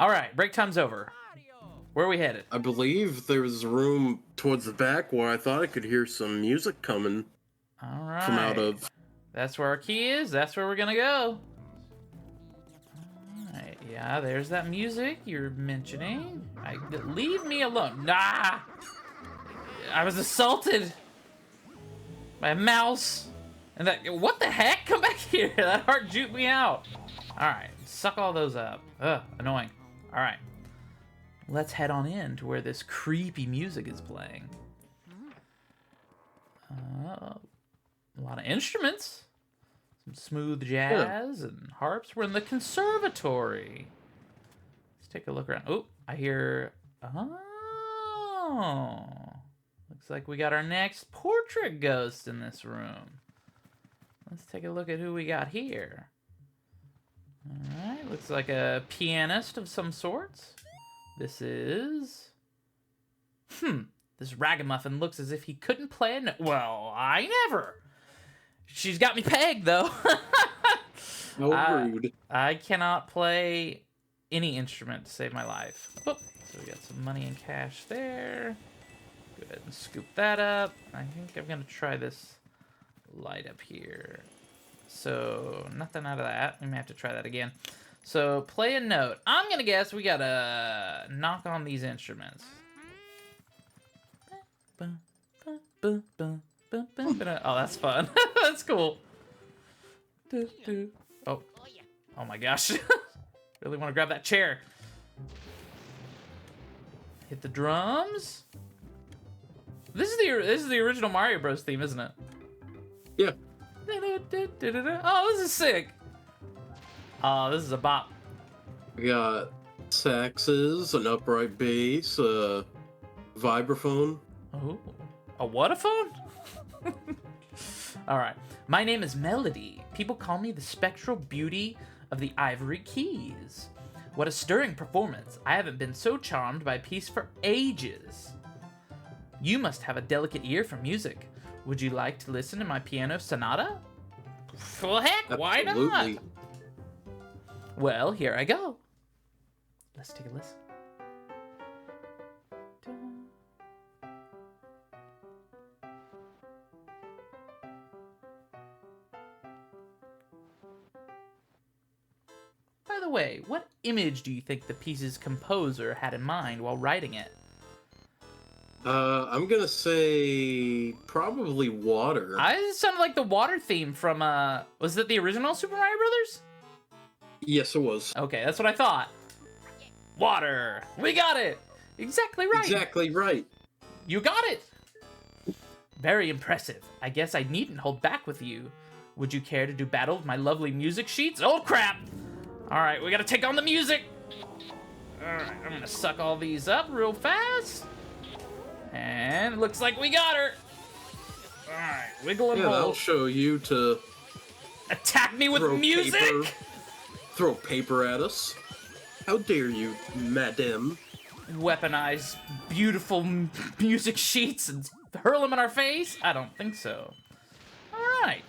All right, break time's over. Where are we headed? I believe there was a room towards the back where I thought I could hear some music coming All right. from out of. That's where our key is. That's where we're gonna go. All right. Yeah, there's that music you're mentioning. Leave me alone. Nah. I was assaulted by a mouse. And that. What the heck? Come back here. That heart juked me out. All right. Suck all those up. Ugh. Annoying. All right. Let's head on in to where this creepy music is playing. A lot of instruments. Some smooth jazz and harps. We're in the conservatory. Let's take a look around. Oh, I hear... Oh. Looks like we got our next portrait ghost in this room. Let's take a look at who we got here. Alright, looks like a pianist of some sorts. This is... This ragamuffin looks as if he couldn't play a note. Well, I never. She's got me pegged, though. How rude. I cannot play any instrument to save my life. Oh, so we got some money and cash there. Go ahead and scoop that up. I think I'm going to try this light up here. So, nothing out of that. We may have to try that again. So, play a note. I'm going to guess we got to knock on these instruments. Oh, that's fun. That's cool. Oh. Oh my gosh. Really want to grab that chair. Hit the drums. This is the original Mario Bros. Theme, isn't it? Yeah. Oh, this is sick. Oh, this is a bop. We got saxes, an upright bass, a vibraphone. Oh, a what-a-phone? All right. My name is Melody. People call me the spectral beauty of the ivory keys. What a stirring performance. I haven't been so charmed by a piece for ages. You must have a delicate ear for music. Would you like to listen to my piano sonata? Well, heck, why not? Absolutely. Well, here I go. Let's take a listen. By the way, what image do you think the piece's composer had in mind while writing it? I'm gonna say probably water. It sounded like the water theme from, was it the original Super Mario Brothers? Yes, it was. Okay, that's what I thought. Water! We got it! Exactly right! Exactly right. You got it! Very impressive. I guess I needn't hold back with you. Would you care to do battle with my lovely music sheets? Oh, crap! Alright, we gotta take on the music! Alright, I'm gonna suck all these up real fast. And it looks like we got her! Alright, wiggle and Yeah, roll. that'll show you to Attack me with music! Throw paper at us. How dare you, madam? Weaponize beautiful music sheets and hurl them in our face? I don't think so. Alright.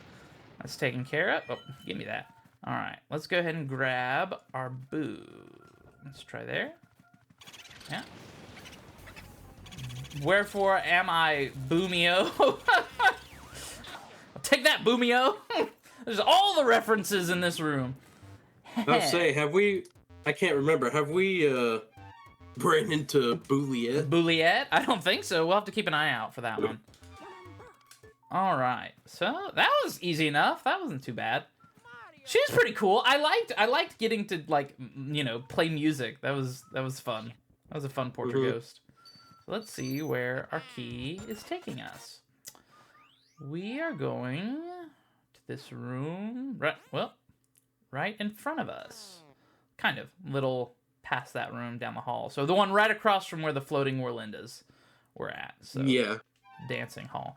That's taken care of. Oh, give me that. Alright, let's go ahead and grab our boo. Let's try there. Yeah. Wherefore am I Boomio? Take that, Boomio! There's all the references in this room. I'll say, have we... I can't remember. Have we, ran into Bouliette? Bouliette? I don't think so. We'll have to keep an eye out for that one. Alright, so that was easy enough. That wasn't too bad. She was pretty cool. I liked getting to, like, you know, play music. That was fun. That was a fun portrait ghost. Let's see where our key is taking us. We are going to this room, right in front of us. Kind of, little past that room down the hall. So the one right across from where the floating Warlindas were at. So yeah. Dancing hall.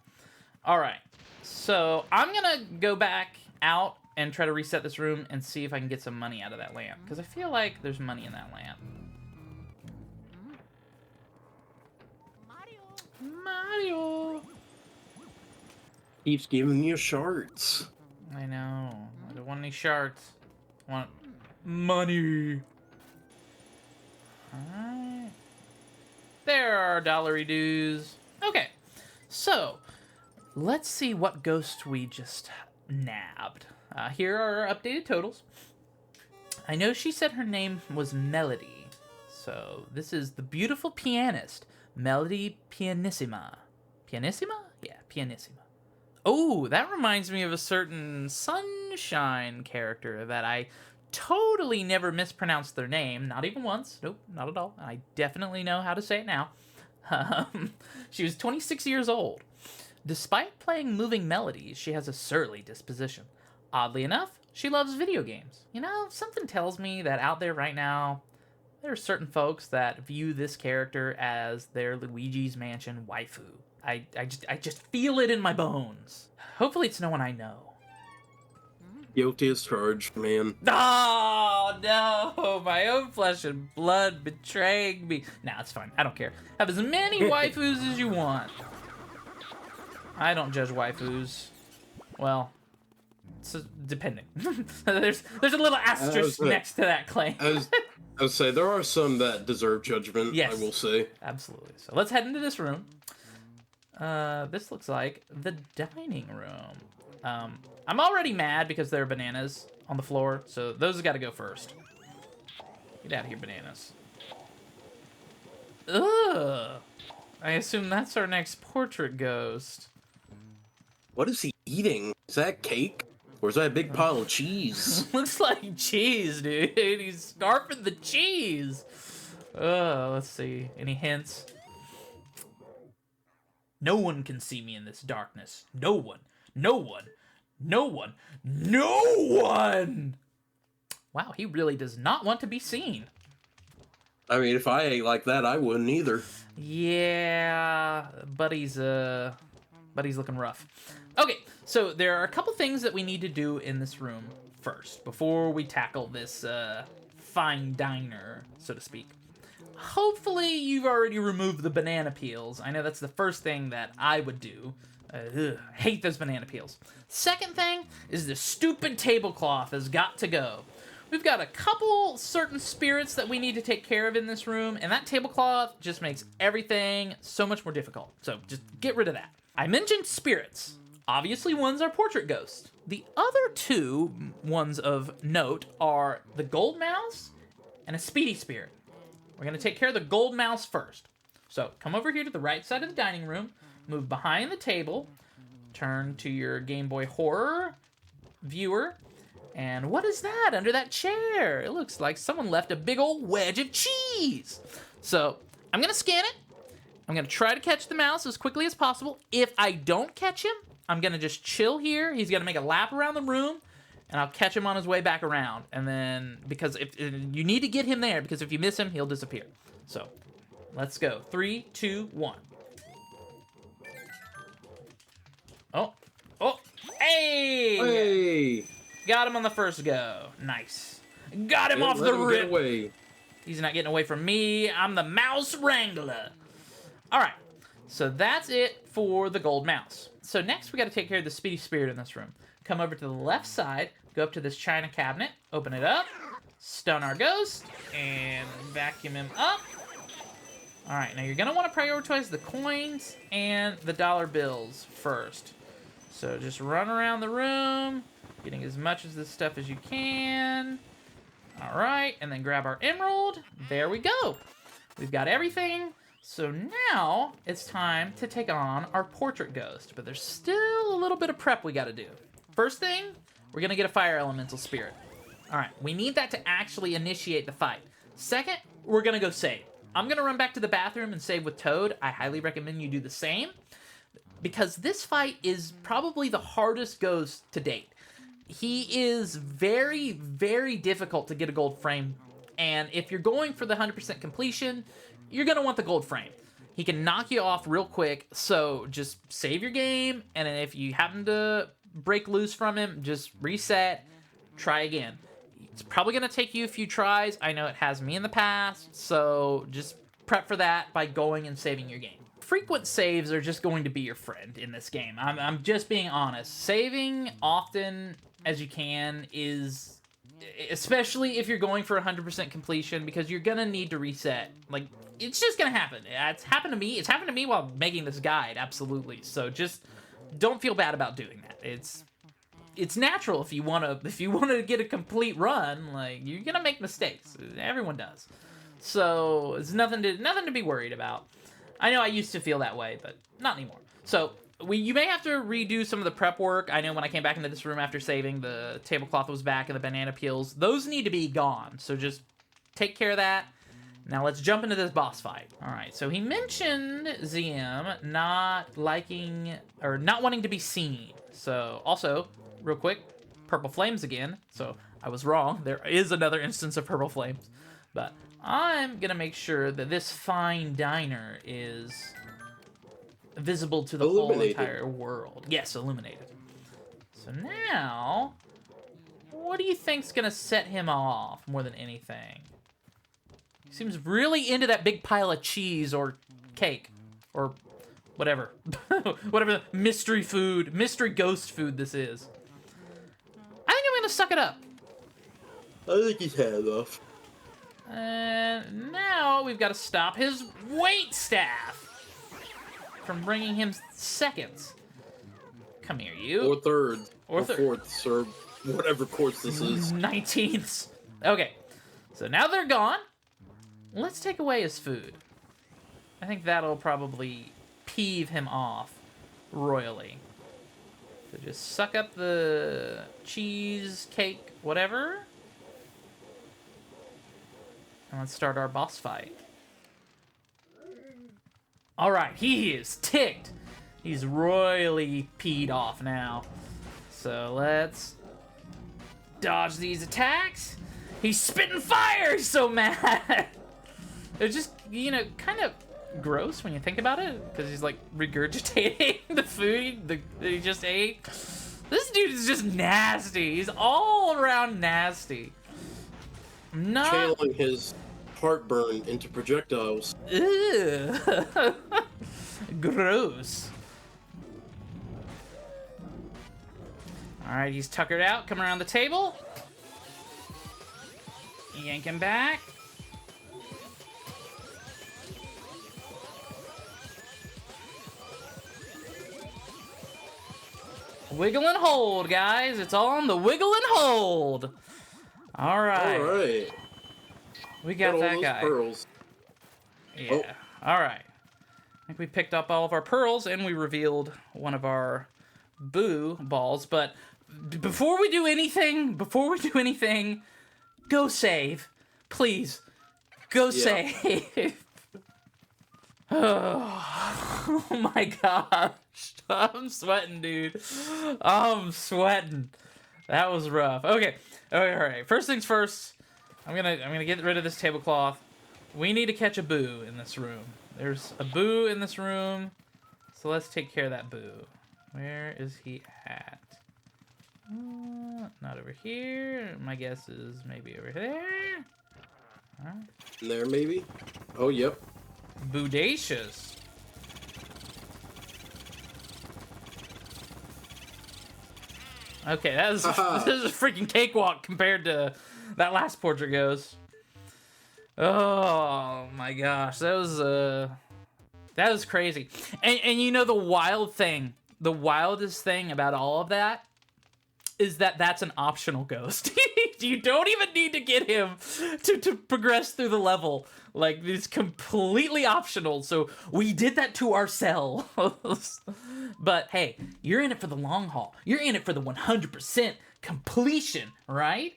All right, so I'm gonna go back out and try to reset this room and see if I can get some money out of that lamp. Because I feel like there's money in that lamp. Mario! Keeps giving you shards. I know. I don't want any shards. I want money. Alright, Alright. There are dollary dues. Okay, so let's see what ghost we just nabbed. Here are our updated totals. I know she said her name was Melody, so this is the beautiful pianist, Melody Pianissima. Pianissima? Yeah, Pianissima. Oh, that reminds me of a certain Sunshine character that I totally never mispronounced their name, not even once. Nope, not at all. I definitely know how to say it now. She was 26 years old. Despite playing moving melodies, she has a surly disposition. Oddly enough, she loves video games. You know, something tells me that out there right now, there are certain folks that view this character as their Luigi's Mansion waifu. I just feel it in my bones. Hopefully it's no one I know. Guilty as charged, man. Oh, no! My own flesh and blood betraying me. Nah, it's fine. I don't care. Have as many waifus as you want. I don't judge waifus. Well, so depending. there's a little asterisk next to that claim. I would say there are some that deserve judgment, yes, I will say. Absolutely. So let's head into this room. This looks like the dining room. I'm already mad because there are bananas on the floor, so those have got to go first. Get out of here, bananas. Ugh. I assume that's our next portrait ghost. What is he eating? Is that cake? Or is that a big pile of cheese? Looks like cheese, dude. He's scarfing the cheese. Let's see. Any hints? No one can see me in this darkness. No one. No one. No one. No one! Wow, he really does not want to be seen. I mean, if I ate like that, I wouldn't either. Yeah, buddy's looking rough. Okay, so there are a couple things that we need to do in this room first, before we tackle this fine diner, so to speak. Hopefully you've already removed the banana peels. I know that's the first thing that I would do. Hate those banana peels. Second thing is the stupid tablecloth has got to go. We've got a couple certain spirits that we need to take care of in this room, and that tablecloth just makes everything so much more difficult. So just get rid of that. I mentioned spirits. Obviously, one's our portrait ghost. The other two ones of note are the gold mouse and a speedy spirit. We're going to take care of the gold mouse first. So come over here to the right side of the dining room, move behind the table, turn to your Game Boy Horror viewer, and what is that under that chair? It looks like someone left a big old wedge of cheese. So I'm going to scan it. I'm going to try to catch the mouse as quickly as possible. If I don't catch him, I'm going to just chill here. He's going to make a lap around the room, and I'll catch him on his way back around. And then, because if you need to get him there, because if you miss him, he'll disappear. So let's go. 3, 2, 1. Oh, hey! Hey! Got him on the first go. Nice. Got him off the rip. rip. Away. He's not getting away from me. I'm the mouse wrangler. All right. So that's it for the gold mouse. So next we got to take care of the speedy spirit in this room. Come over to the left side, go up to this china cabinet, open it up, stun our ghost, and vacuum him up. All right, now you're going to want to prioritize the coins and the dollar bills first. So just run around the room, getting as much of this stuff as you can. All right, and then grab our emerald. There we go. We've got everything. So now it's time to take on our portrait ghost, but there's still a little bit of prep we got to do. First thing, we're going to get a fire elemental spirit. All right, we need that to actually initiate the fight. Second, we're going to go save. I'm going to run back to the bathroom and save with Toad. I highly recommend you do the same, because this fight is probably the hardest ghost to date. He is very, very difficult to get a gold frame, and if you're going for the 100% completion, you're going to want the gold frame. He can knock you off real quick, so just save your game, and then if you happen to break loose from him, just reset, try again. It's probably going to take you a few tries. I know it has me in the past, so just prep for that by going and saving your game. Frequent saves are just going to be your friend in this game. I'm just being honest. Saving often as you can is especially if you're going for 100% completion, because you're gonna need to reset. Like, it's just gonna happen. It's happened to me. It's happened to me while making this guide, absolutely. So just don't feel bad about doing that. It's natural if you wanna get a complete run. Like, you're gonna make mistakes. Everyone does. So it's nothing to be worried about. I know I used to feel that way, but not anymore. So you may have to redo some of the prep work. I know when I came back into this room after saving, the tablecloth was back and the banana peels. Those need to be gone. So just take care of that. Now let's jump into this boss fight. All right, so he mentioned ZM not liking or not wanting to be seen. So also, real quick, purple flames again. So I was wrong. There is another instance of purple flames. But I'm gonna make sure that this fine diner is visible to the whole entire world. Yes, illuminated. So now, what do you think's gonna set him off more than anything? He seems really into that big pile of cheese or cake or whatever. Whatever mystery food, mystery ghost food this is. I think I'm gonna suck it up. I think he's had enough. And now we've got to stop his wait staff from bringing him seconds. Come here, you. Or thirds. Or fourths, or whatever course this is. 19ths. Okay, so now they're gone. Let's take away his food. I think that'll probably peeve him off royally. So just suck up the cheese, cake, whatever. And let's start our boss fight. Alright, he is ticked. He's royally peed off now. So let's dodge these attacks. He's spitting fire! He's so mad! It's just, you know, kind of gross when you think about it, because he's like regurgitating the food that he just ate. This dude is just nasty. He's all around nasty. Channeling his heartburn into projectiles. Ew. Gross. Alright, he's tuckered out, coming around the table. Yank him back. Wiggle and hold, guys. It's all on the wiggle and hold. All right. All right. We got that guy. Pearls. Yeah. Oh. All right. I think we picked up all of our pearls and we revealed one of our boo balls. But before we do anything, go save, please. Go save. Oh my gosh. I'm sweating, dude. I'm sweating. That was rough. Okay. All right. First things first. I'm gonna get rid of this tablecloth. We need to catch a boo in this room. There's a boo in this room. So let's take care of that boo. Where is he at? Not over here. My guess is maybe over there. All right. There, maybe? Oh, yep. Boodacious. Okay, this is a freaking cakewalk compared to that last portrait ghost. Oh my gosh, that was crazy. And you know the wildest thing about all of that is that that's an optional ghost. You don't even need to get him to progress through the level. Like, it's completely optional, so we did that to ourselves. But hey, you're in it for the long haul. You're in it for the 100% completion, right?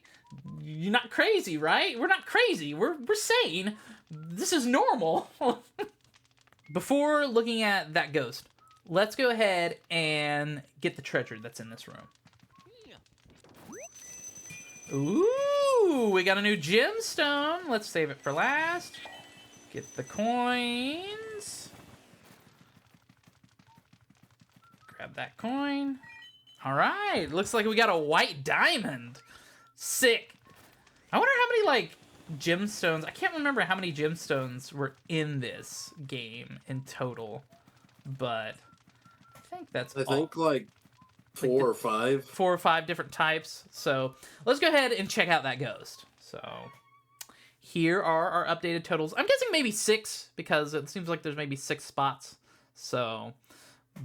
You're not crazy, right? We're not crazy. We're sane. This is normal. Before looking at that ghost, let's go ahead and get the treasure that's in this room. Ooh, we got a new gemstone. Let's save it for last. Get the coins. Grab that coin. All right, looks like we got a white diamond. Sick. I wonder how many, like, gemstones. I can't remember how many gemstones were in this game in total, but I think that's I think, like, 4 or 5. 4 or 5 different types. So let's go ahead and check out that ghost. So here are our updated totals. I'm guessing maybe 6 because it seems like there's maybe 6 spots. So,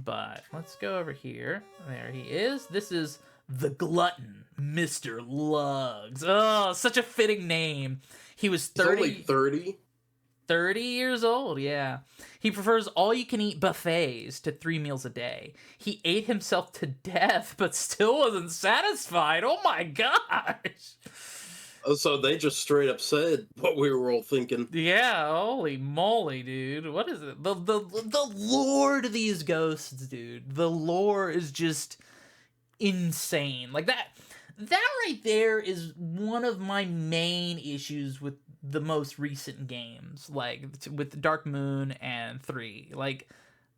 but let's go over here. There he is. This is the glutton, Mr. Luggs. Oh, such a fitting name. He was 30. He's only 30. 30 years old, yeah. He prefers all-you-can-eat buffets to 3 meals a day. He ate himself to death, but still wasn't satisfied. Oh my gosh! Oh, so they just straight up said what we were all thinking. Yeah, holy moly, dude. What is it? The lore to these ghosts, dude. The lore is just insane. Like that right there is one of my main issues with the most recent games, like with Dark Moon and 3. Like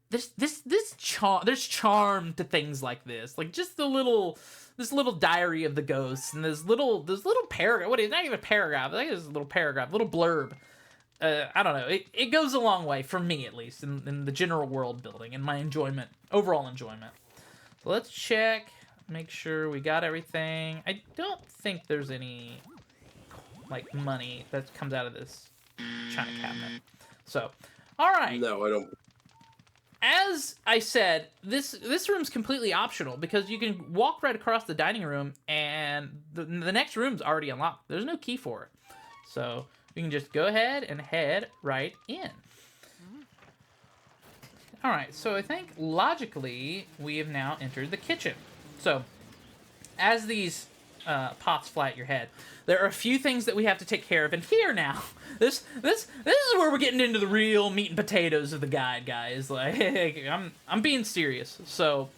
there's charm to things like this. Like just this little diary of the ghosts and this little paragraph. What is not even a paragraph? I think it's a little paragraph, little blurb. I don't know. It goes a long way for me, at least, in the general world building and my enjoyment, overall enjoyment. So let's check, make sure we got everything. I don't think there's any like money that comes out of this china cabinet. So, all right. No, I don't. As I said, this room's completely optional because you can walk right across the dining room and the next room's already unlocked. There's no key for it. So you can just go ahead and head right in. All right, so I think logically we have now entered the kitchen. So as these pots fly at your head, there are a few things that we have to take care of. And here now, this is where we're getting into the real meat and potatoes of the guide, guys. Like, I'm being serious. So,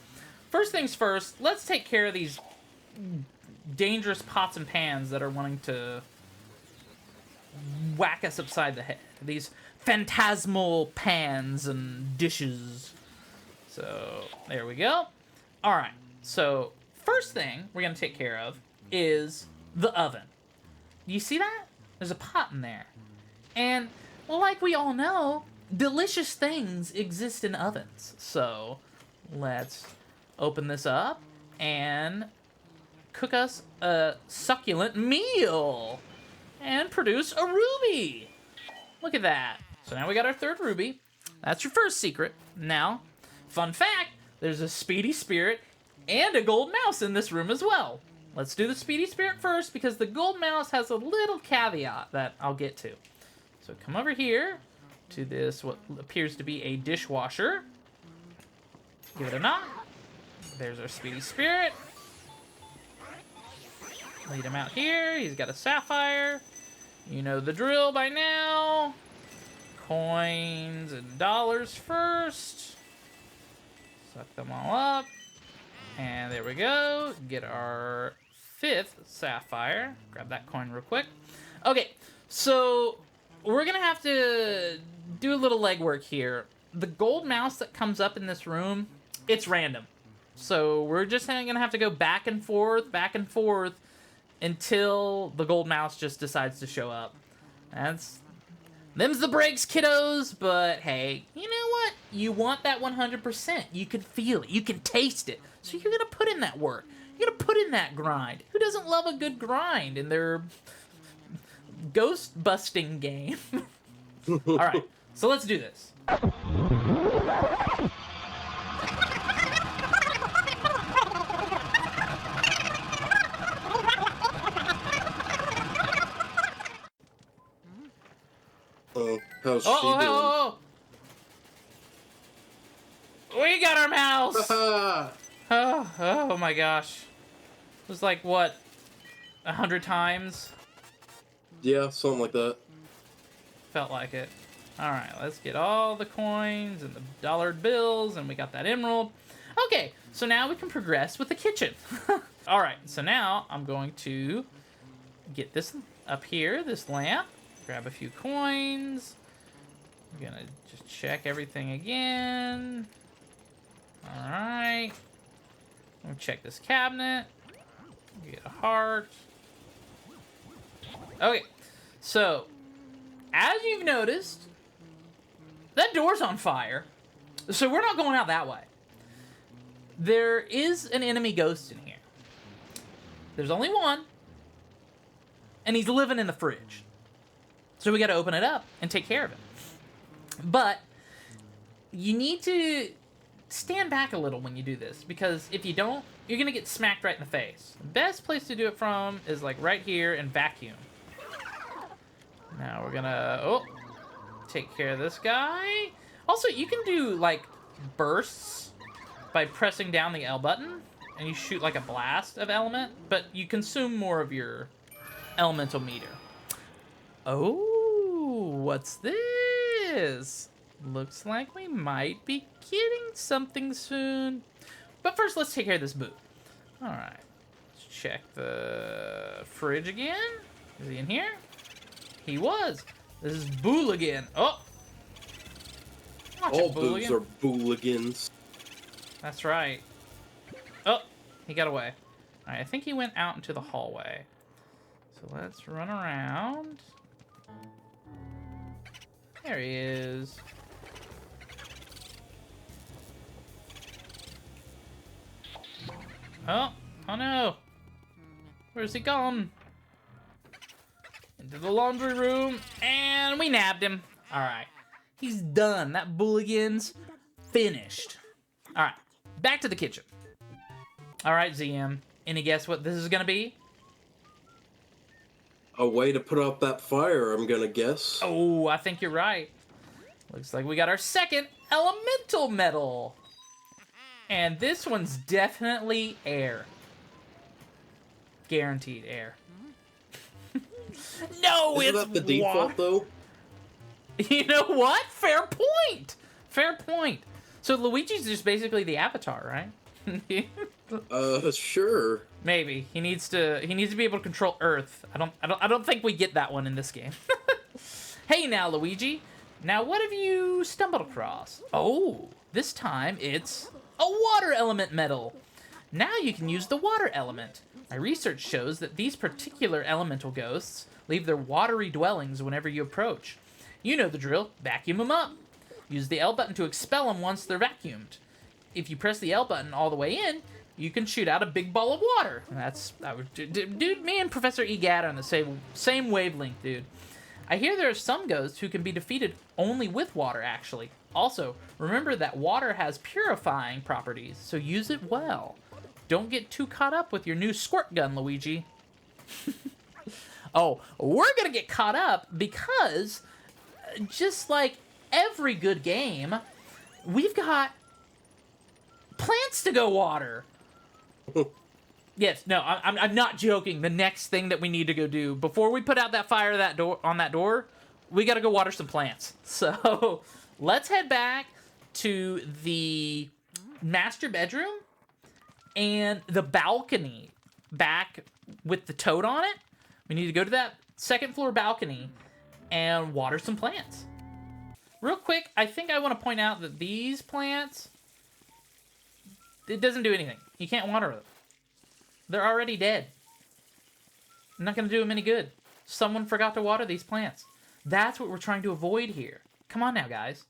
first things first, let's take care of these dangerous pots and pans that are wanting to whack us upside the head. These phantasmal pans and dishes. So, there we go. All right. So, first thing we're going to take care of is the oven. You see that? There's a pot in there. And, well, like we all know, delicious things exist in ovens. So, let's open this up and cook us a succulent meal and produce a ruby. Look at that. So now we got our third ruby. That's your first secret. Now, fun fact, there's a speedy spirit and a gold mouse in this room as well. Let's do the speedy spirit first because the gold mouse has a little caveat that I'll get to. So come over here to this, what appears to be a dishwasher. Give it a knock. There's our speedy spirit. Lead him out here. He's got a sapphire. You know the drill by now. Coins and dollars first. Suck them all up. And there we go. Get our 5th sapphire. Grab that coin real quick. Okay, so we're going to have to do a little legwork here. The gold mouse that comes up in this room, it's random. So we're just going to have to go back and forth, until the gold mouse just decides to show up. Them's the breaks, kiddos, but hey, you know what? You want that 100%. You can feel it. You can taste it. So you're going to put in that work. You're going to put in that grind. Who doesn't love a good grind in their ghost busting game? All right, so let's do this. How's she doing? We got our mouse! Oh my gosh. It was like, what, 100 times? Yeah, something like that. Felt like it. Alright, let's get all the coins and the dollar bills, and we got that emerald. Okay, so now we can progress with the kitchen. Alright, so now I'm going to get this up here, this lamp. Grab a few coins. I'm gonna just check everything again. Alright. I'm gonna check this cabinet. Get a heart. Okay, so as you've noticed, that door's on fire. So we're not going out that way. There is an enemy ghost in here. There's only one, and he's living in the fridge. So we got to open it up and take care of him. But you need to stand back a little when you do this, because if you don't, you're going to get smacked right in the face. The best place to do it from is like right here and vacuum. Now we're going to take care of this guy. Also, you can do like bursts by pressing down the L button, and you shoot like a blast of element, but you consume more of your elemental meter. Oh, what's this? Looks like we might be getting something soon. But first, let's take care of this boo. Alright. Let's check the fridge again. Is he in here? He was. This is Booligan. Oh! Watch all it, boos are booligans. That's right. Oh! He got away. Alright, I think he went out into the hallway. So let's run around. There he is. Oh no. Where's he gone? Into the laundry room, and we nabbed him. All right, he's done. That Booligan's finished. All right, back to the kitchen. All right, ZM, any guess what this is gonna be? A way to put out that fire, I'm gonna guess. Oh, I think you're right. Looks like we got our second elemental medal. And this one's definitely air. Guaranteed air. No, Isn't it's that the default, though? You know what? Fair point. Fair point. So Luigi's just basically the Avatar, right? Sure. Maybe he needs to be able to control Earth. I don't think we get that one in this game. Hey now, Luigi. Now what have you stumbled across? Oh, this time it's a water element medal. Now you can use the water element. My research shows that these particular elemental ghosts leave their watery dwellings whenever you approach. You know the drill. Vacuum them up. Use the L button to expel them once they're vacuumed. If you press the L button all the way in, you can shoot out a big ball of water. Dude, me and Professor Egad are on the same wavelength, dude. I hear there are some ghosts who can be defeated only with water, actually. Also, remember that water has purifying properties, so use it well. Don't get too caught up with your new squirt gun, Luigi. Oh, we're gonna get caught up because, just like every good game, we've got plants to go water. Yes, no, I'm not joking. The next thing that we need to go do before we put out that fire on that door, we got to go water some plants. So let's head back to the master bedroom and the balcony back with the toad on it. We need to go to that second floor balcony and water some plants. Real quick, I think I want to point out that these plants, it doesn't do anything. You can't water them. They're already dead. I'm not going to do them any good. Someone forgot to water these plants. That's what we're trying to avoid here. Come on now, guys.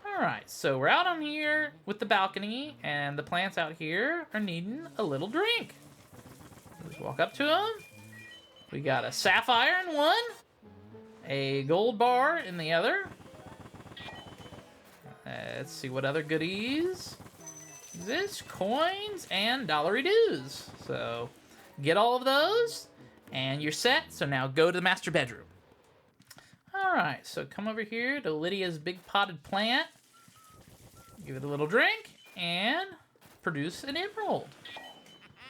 Alright, so we're out on here with the balcony, and the plants out here are needing a little drink. Let's walk up to them. We got a sapphire in one, a gold bar in the other. Let's see what other goodies. This coins and dollary dues. So get all of those and you're set. So now go to the master bedroom. All right, so come over here to Lydia's big potted plant. Give it a little drink and produce an emerald.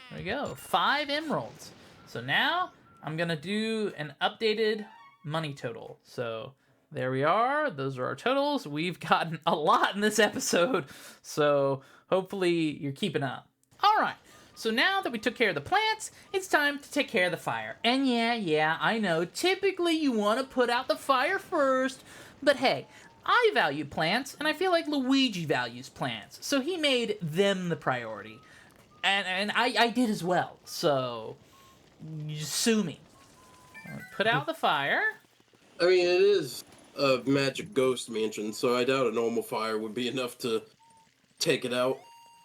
There we go, 5 emeralds. So now I'm gonna do an updated money total. So there we are. Those are our totals. We've gotten a lot in this episode. So hopefully you're keeping up. All right, so now that we took care of the plants, it's time to take care of the fire. And yeah, I know, typically you want to put out the fire first, but hey, I value plants, and I feel like Luigi values plants, so he made them the priority. And I did as well, so sue me. Put out the fire. I mean, it is a magic ghost mansion, so I doubt a normal fire would be enough to take it out.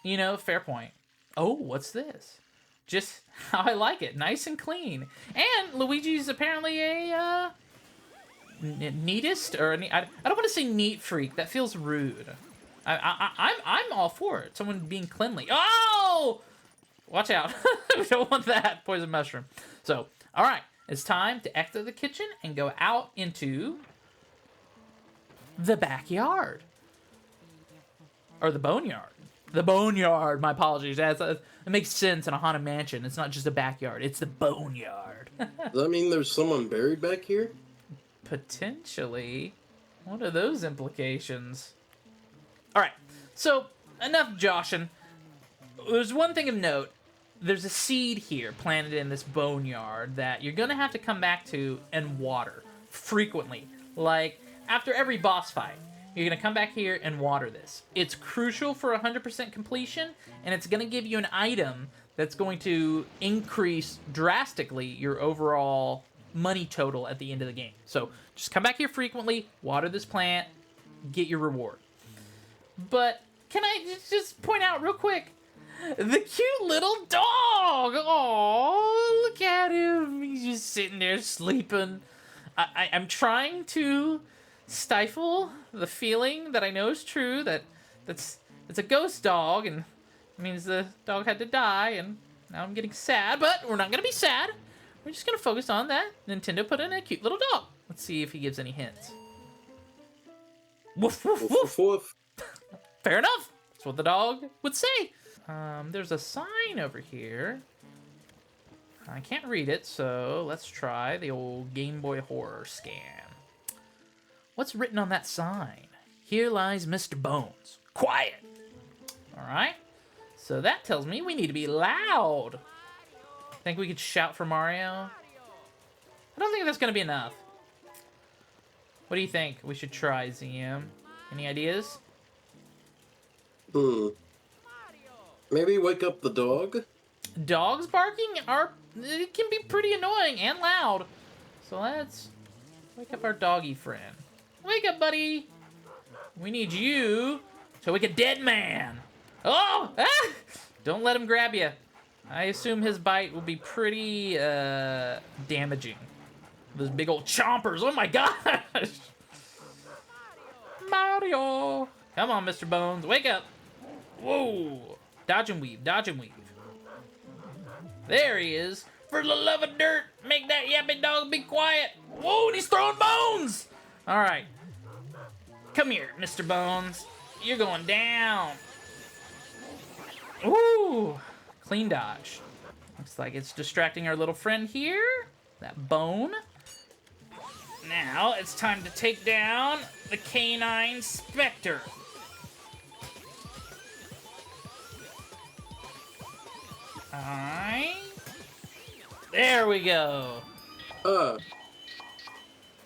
You know, fair point. Oh, what's this? Just how I like it. Nice and clean. And Luigi's apparently a neatest, or I don't want to say neat freak. That feels rude. I'm all for it. Someone being cleanly. Oh! Watch out. We don't want that poison mushroom. So, all right. It's time to exit the kitchen and go out into the backyard. Or the boneyard. The boneyard. My apologies. It makes sense in a haunted mansion. It's not just a backyard. It's the boneyard. Does that mean there's someone buried back here? Potentially. What are those implications? All right. So, enough joshing. There's one thing of note. There's a seed here planted in this boneyard that you're going to have to come back to and water frequently. Like, after every boss fight, you're going to come back here and water this. It's crucial for 100% completion, and it's going to give you an item that's going to increase drastically your overall money total at the end of the game. So, just come back here frequently, water this plant, get your reward. But, can I just point out real quick, the cute little dog! Aww, look at him. He's just sitting there sleeping. I'm trying to stifle the feeling that I know is true, that it's a ghost dog, and it means the dog had to die, and now I'm getting sad, but we're not going to be sad. We're just going to focus on that Nintendo put in a cute little dog. Let's see if he gives any hints. Woof, woof, woof. Woof. Fair enough. That's what the dog would say. There's a sign over here. I can't read it, so let's try the old Game Boy horror scan. What's written on that sign? Here lies Mr. Bones. Quiet! Alright. So that tells me we need to be loud. Think we could shout for Mario? I don't think that's going to be enough. What do you think we should try, ZM? Any ideas? Maybe wake up the dog? Dogs barking it can be pretty annoying and loud. So let's wake up our doggy friend. Wake up, buddy. We need you to wake a dead man. Oh! Ah! Don't let him grab you. I assume his bite will be pretty damaging. Those big old chompers. Oh my gosh! Mario! Come on, Mr. Bones. Wake up. Whoa! Dodge and weave. Dodge and weave. There he is. For the love of dirt, make that yappy dog be quiet. Whoa, and he's throwing bones! All right. Come here, Mr. Bones. You're going down. Ooh. Clean dodge. Looks like it's distracting our little friend here. That bone. Now, it's time to take down the canine specter. Alright. There we go.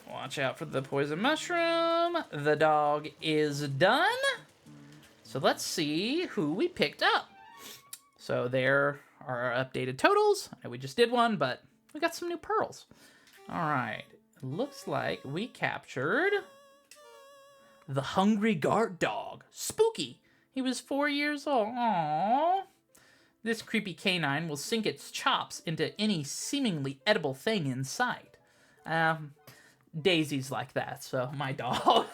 Watch out for the poison mushroom. The dog is done. So let's see who we picked up. So there are our updated totals. I know we just did one, but we got some new pearls. Alright. Looks like we captured the hungry guard dog, Spooky. He was 4 years old. Aww. This creepy canine will sink its chops into any seemingly edible thing in sight. Daisy's like that, so my dog.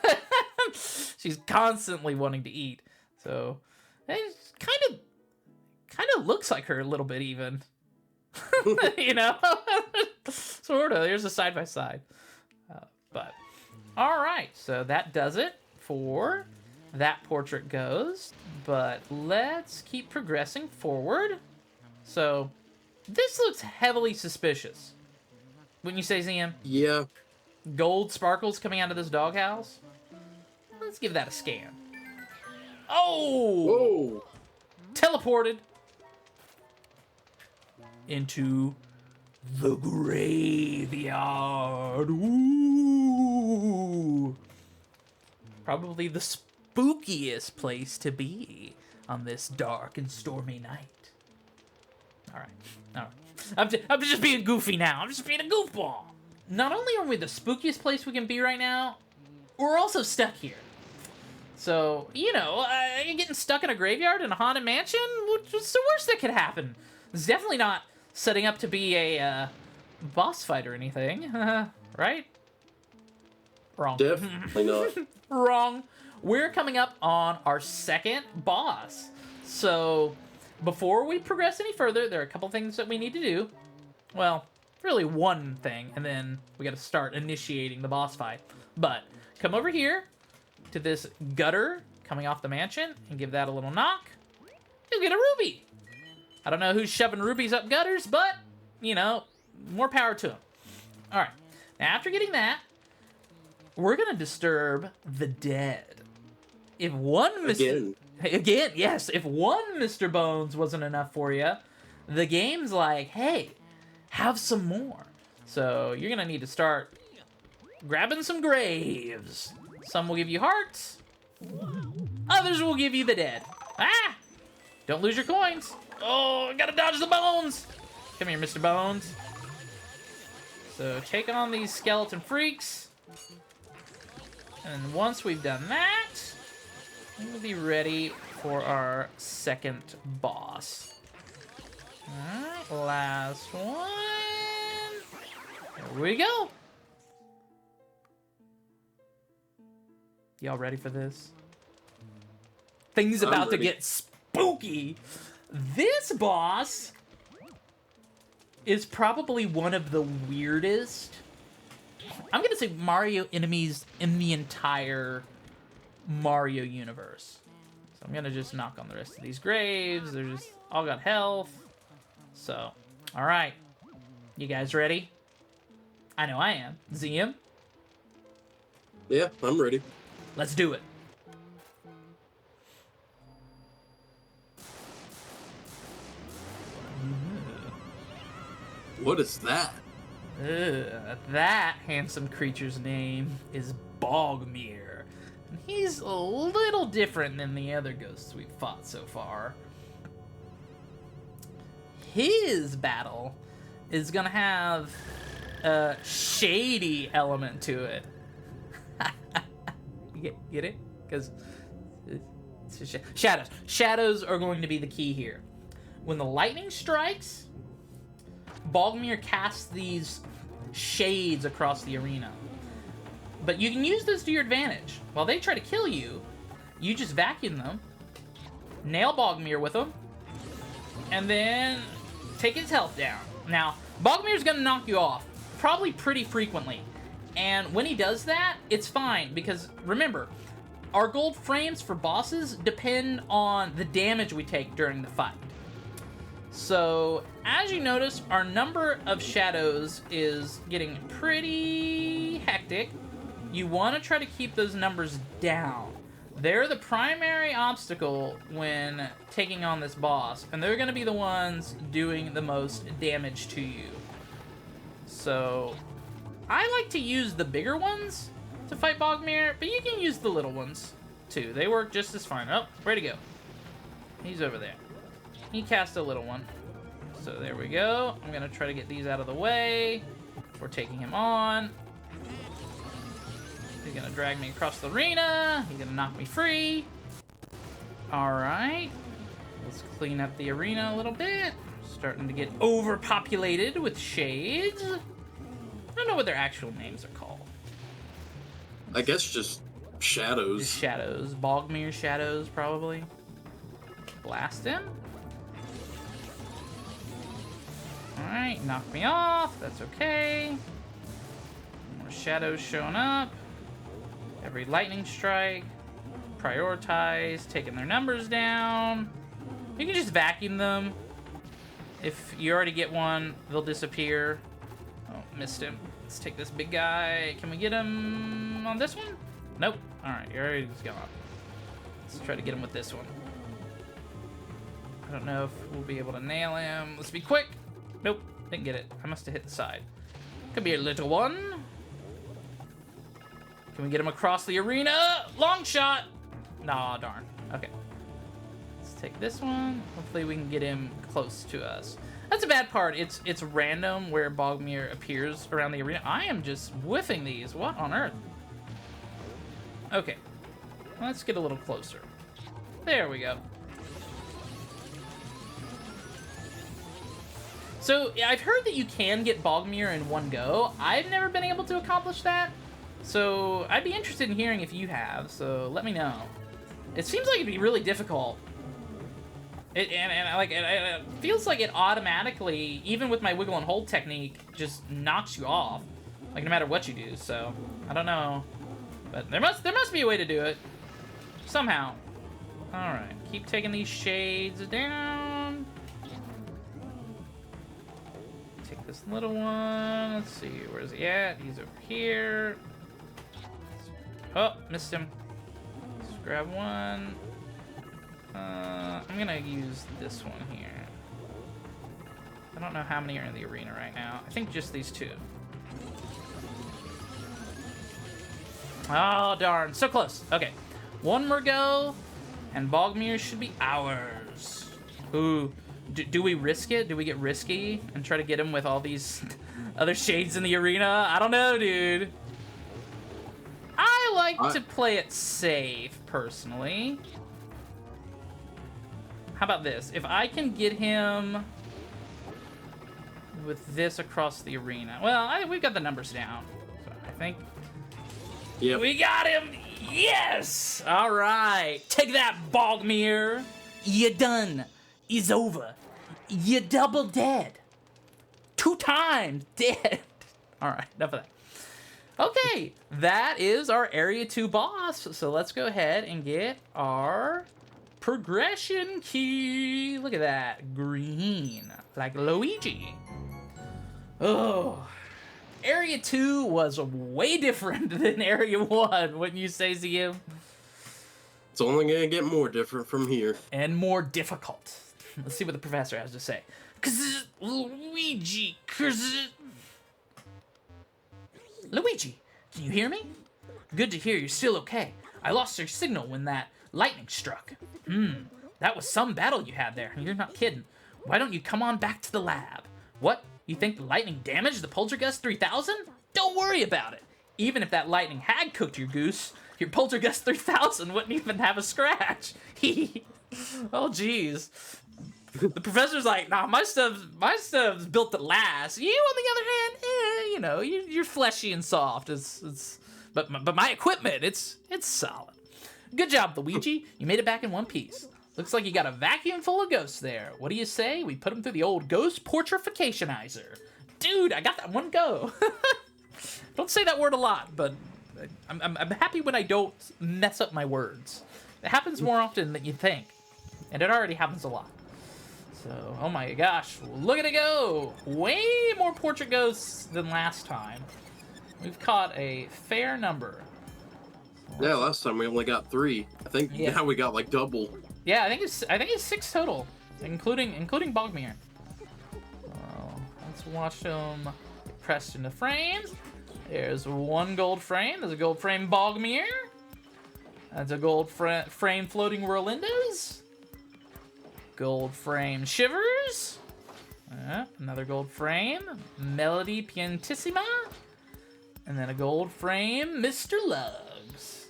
She's constantly wanting to eat. So it kind of looks like her a little bit even. You know? Sort of. There's a side-by-side. But, all right. So that does it for that portrait ghost. But let's keep progressing forward. So, this looks heavily suspicious. Wouldn't you say, ZM? Yeah. Gold sparkles coming out of this doghouse? Let's give that a scan. Oh! Whoa! Teleported into the graveyard. Ooh. Probably the spookiest place to be on this dark and stormy night. All right. I'm just being goofy now. I'm just being a goofball. Not only are we the spookiest place we can be right now, we're also stuck here. So, you know, you're getting stuck in a graveyard in a haunted mansion? What's the worst that could happen? It's definitely not setting up to be a boss fight or anything, right? Wrong. Definitely not. Wrong. We're coming up on our second boss. So, before we progress any further, there are a couple things that we need to do. Well, really one thing, and then we gotta start initiating the boss fight. But, come over here to this gutter coming off the mansion and give that a little knock. You'll get a ruby. I don't know who's shoving rubies up gutters, but, you know, more power to them. Alright, now after getting that, we're gonna disturb the dead. If one Again, yes, if one Mr. Bones wasn't enough for you, the game's like, hey, have some more. So you're gonna need to start grabbing some graves. Some will give you hearts, others will give you the dead. Ah! Don't lose your coins. Oh, I gotta dodge the bones. Come here, Mr. Bones. So take on these skeleton freaks. And once we've done that, we'll be ready for our second boss. Alright, last one. Here we go. Y'all ready for this? Things about to get spooky. This boss is probably one of the weirdest, I'm gonna say, Mario enemies in the entire Mario universe. So I'm gonna just knock on the rest of these graves. They're just all got health. So, alright. You guys ready? I know I am. ZM? Yeah, I'm ready. Let's do it. What is that? That handsome creature's name is Bogmire. And he's a little different than the other ghosts we've fought so far. His battle is gonna have a shady element to it. Get it? Because it's shadows. Shadows are going to be the key here. When the lightning strikes, Bogmire casts these shades across the arena. But you can use this to your advantage. While they try to kill you, you just vacuum them, nail Bogmire with them, and then take his health down. Now, Bogmire's gonna knock you off, probably pretty frequently. And when he does that, it's fine, because remember, our gold frames for bosses depend on the damage we take during the fight. So, as you notice, our number of shadows is getting pretty hectic. You want to try to keep those numbers down. They're the primary obstacle when taking on this boss, and they're going to be the ones doing the most damage to you. So, I like to use the bigger ones to fight Bogmire, but you can use the little ones too. They work just as fine. Oh, where'd he go? He's over there. He cast a little one. So there we go. I'm gonna try to get these out of the way before taking him on. He's gonna drag me across the arena. He's gonna knock me free. Alright. Let's clean up the arena a little bit. Starting to get overpopulated with shades. I don't know what their actual names are called. I guess just shadows. Just shadows. Bogmire shadows, probably. Blast him. Alright, knock me off. That's okay. More shadows showing up. Every lightning strike. Prioritize, taking their numbers down. You can just vacuum them. If you already get one, they'll disappear. Oh, missed him. Let's take this big guy. Can we get him on this one? Nope. Alright, he already gone. Let's try to get him with this one. I don't know if we'll be able to nail him. Let's be quick. Nope, didn't get it. I must have hit the side. Could be a little one. Can we get him across the arena? Long shot! Nah, darn. Okay. Let's take this one. Hopefully we can get him close to us. That's a bad part. It's random where Bogmire appears around the arena. I am just whiffing these. What on earth? Okay. Let's get a little closer. There we go. So, yeah, I've heard that you can get Bogmire in one go. I've never been able to accomplish that. So, I'd be interested in hearing if you have, so let me know. It seems like it'd be really difficult. It feels like it automatically, even with my wiggle and hold technique, just knocks you off. Like, no matter what you do, so I don't know. But there must be a way to do it. Somehow. Alright, keep taking these shades down. Take this little one. Let's see, where's he at? He's over here. Oh, missed him. Let's grab one. I'm gonna use this one here. I don't know how many are in the arena right now. I think just these two. Oh, darn. So close. Okay. One more go, and Bogmire should be ours. Ooh. Do we risk it? Do we get risky and try to get him with all these other shades in the arena? I don't know, dude. I like to play it safe, personally. How about this? If I can get him with this across the arena. Well, we've got the numbers down. So I think... Yep. We got him! Yes! All right. Take that, Bogmire. You done. It's over. You double dead. 2 times dead. All right, enough of that. Okay, that is our Area 2 boss. So let's go ahead and get our progression key. Look at that. Green. Like Luigi. Oh. Area 2 was way different than Area 1, wouldn't you say, ZM? It's only gonna get more different from here. And more difficult. Let's see what the professor has to say. Luigi. Luigi, can you hear me? Good to hear you're still okay. I lost your signal when that lightning struck. That was some battle you had there. You're not kidding. Why don't you come on back to the lab? What? You think the lightning damaged the Poltergust 3000? Don't worry about it. Even if that lightning had cooked your goose, your Poltergust 3000 wouldn't even have a scratch. Oh, jeez. The professor's like, nah, my stuff's built to last. You, on the other hand, you know, you're fleshy and soft. But my equipment, it's solid. Good job, Luigi. You made it back in one piece. Looks like you got a vacuum full of ghosts there. What do you say? We put them through the old ghost portrificationizer. Dude, I got that one go. Don't say that word a lot, but I'm happy when I don't mess up my words. It happens more often than you think, and it already happens a lot. So, oh my gosh, look at it go! Way more portrait ghosts than last time. We've caught a fair number. Yeah, last time we only got 3. I think now we got like double. Yeah, I think it's 6 total, including Bogmire. Let's watch them get pressed into frames. There's 1 gold frame. There's a gold frame Bogmire. That's a gold frame floating Rolindas. Gold frame Shivers. Another gold frame Melody Pianissima. And then a gold frame Mr. Luggs.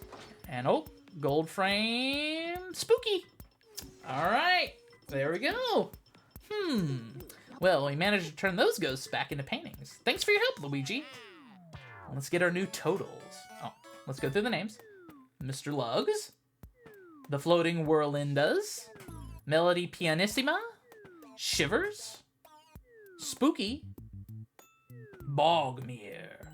And gold frame Spooky. All right, there we go. Well, we managed to turn those ghosts back into paintings. Thanks for your help, Luigi. Let's get our new totals. Let's go through the names. Mr. Luggs, the floating Whirlindas, Melody Pianissima, Shivers, Spooky, Bogmire.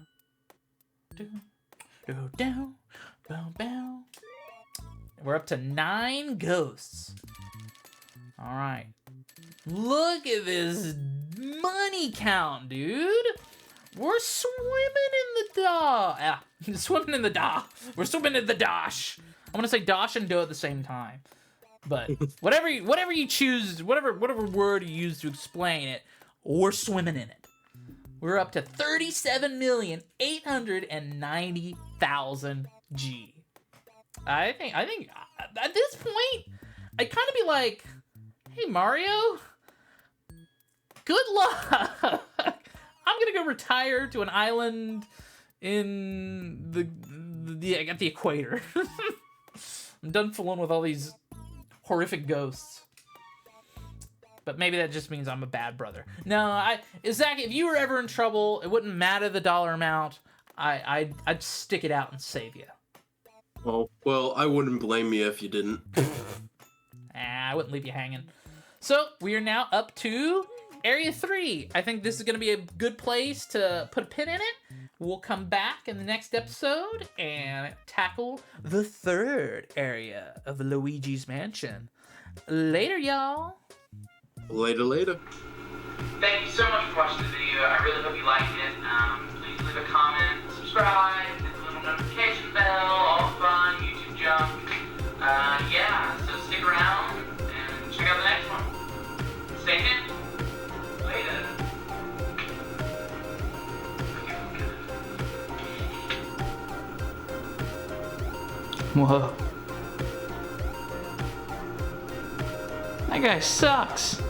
We're up to 9 ghosts. All right. Look at this money count, dude. We're swimming in the da. Swimming in the da. We're swimming in the dosh. I'm gonna say dosh and do at the same time. But whatever you choose, whatever word you use to explain it, we're swimming in it. We're up to 37,890,000 G. I think at this point, I'd kind of be like, hey Mario, good luck. I'm gonna go retire to an island in the equator. I'm done fooling with all these horrific ghosts. But maybe that just means I'm a bad brother. No, Zach, if you were ever in trouble, it wouldn't matter the dollar amount. I'd stick it out and save you. Oh, well, I wouldn't blame you if you didn't. I wouldn't leave you hanging. So, we are now up to Area 3. I think this is going to be a good place to put a pin in it. We'll come back in the next episode and tackle the 3rd area of Luigi's Mansion. Later, y'all. Later. Thank you so much for watching the video. I really hope you liked it. Please leave a comment, subscribe, hit the little notification bell, all the fun YouTube junk. Yeah, so stick around and check out the next one. Stay tuned. Later. Whoa. That guy sucks.